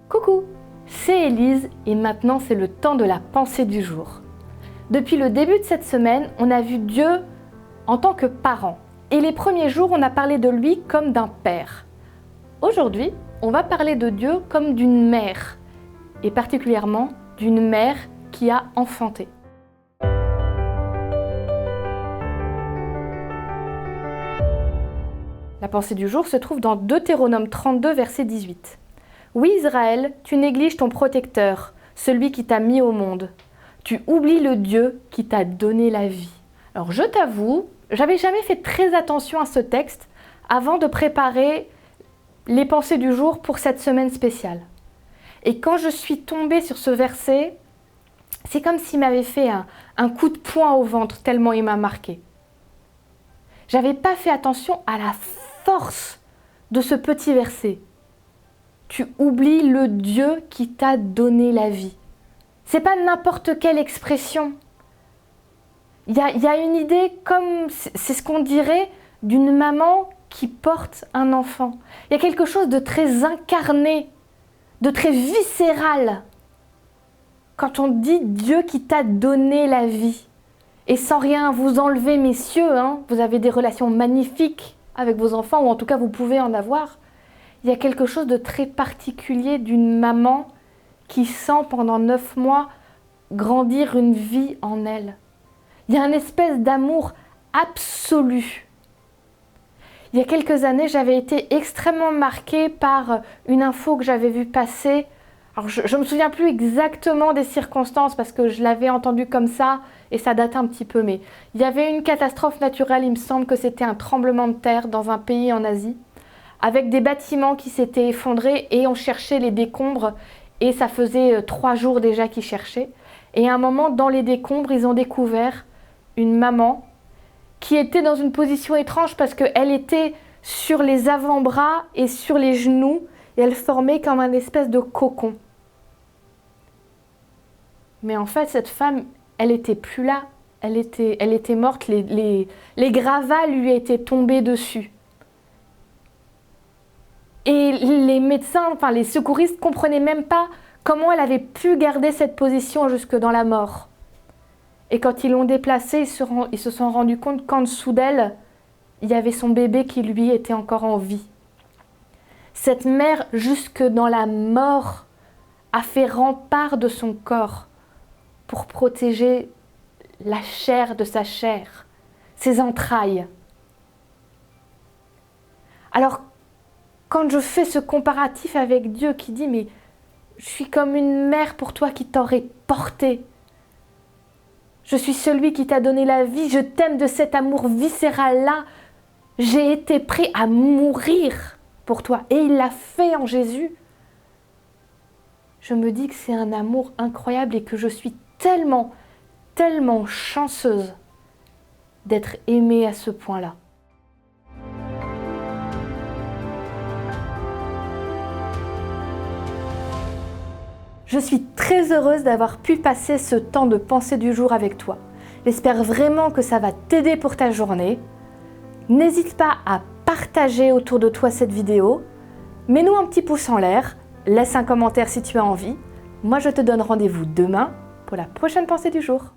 Coucou, c'est Élise et maintenant c'est le temps de la pensée du jour. Depuis le début de cette semaine, on a vu Dieu en tant que parent. Et les premiers jours, on a parlé de lui comme d'un père. Aujourd'hui, on va parler de Dieu comme d'une mère, et particulièrement d'une mère qui a enfanté. La pensée du jour se trouve dans Deutéronome 32, verset 18. Oui, Israël, tu négliges ton protecteur, celui qui t'a mis au monde. Tu oublies le Dieu qui t'a donné la vie. Alors je t'avoue, j'avais jamais fait très attention à ce texte avant de préparer les pensées du jour pour cette semaine spéciale. Et quand je suis tombée sur ce verset, c'est comme s'il m'avait fait un coup de poing au ventre tellement il m'a marqué. J'avais pas fait attention à la force de ce petit verset. Tu oublies le Dieu qui t'a donné la vie. C'est pas n'importe quelle expression. Il y a une idée comme, c'est ce qu'on dirait d'une maman qui porte un enfant. Il y a quelque chose de très incarné, de très viscéral. Quand on dit Dieu qui t'a donné la vie. Et sans rien vous enlever, messieurs, vous avez des relations magnifiques avec vos enfants, ou en tout cas vous pouvez en avoir. Il y a quelque chose de très particulier d'une maman qui sent pendant 9 mois grandir une vie en elle. Il y a une espèce d'amour absolu. Il y a quelques années, j'avais été extrêmement marquée par une info que j'avais vue passer. Alors, je ne me souviens plus exactement des circonstances parce que je l'avais entendu comme ça et ça date un petit peu. Mais il y avait une catastrophe naturelle, il me semble que c'était un tremblement de terre dans un pays en Asie, avec des bâtiments qui s'étaient effondrés et on cherchait les décombres et ça faisait 3 jours déjà qu'ils cherchaient. Et à un moment, dans les décombres, ils ont découvert une maman qui était dans une position étrange parce qu'elle était sur les avant-bras et sur les genoux et elle formait comme un espèce de cocon. Mais en fait, cette femme, elle n'était plus là. Elle était morte, les gravats lui étaient tombés dessus. Et les médecins, les secouristes ne comprenaient même pas comment elle avait pu garder cette position jusque dans la mort. Et quand ils l'ont déplacée, ils se sont rendus compte qu'en dessous d'elle, il y avait son bébé qui lui était encore en vie. Cette mère, jusque dans la mort, a fait rempart de son corps pour protéger la chair de sa chair, ses entrailles. Alors, quand je fais ce comparatif avec Dieu qui dit « mais je suis comme une mère pour toi qui t'aurait porté. Je suis celui qui t'a donné la vie, je t'aime de cet amour viscéral-là. J'ai été prêt à mourir pour toi. » Et il l'a fait en Jésus. Je me dis que c'est un amour incroyable et que je suis tellement, tellement chanceuse d'être aimée à ce point-là. Je suis très heureuse d'avoir pu passer ce temps de pensée du jour avec toi. J'espère vraiment que ça va t'aider pour ta journée. N'hésite pas à partager autour de toi cette vidéo. Mets-nous un petit pouce en l'air, laisse un commentaire si tu as envie. Moi, je te donne rendez-vous demain pour la prochaine pensée du jour.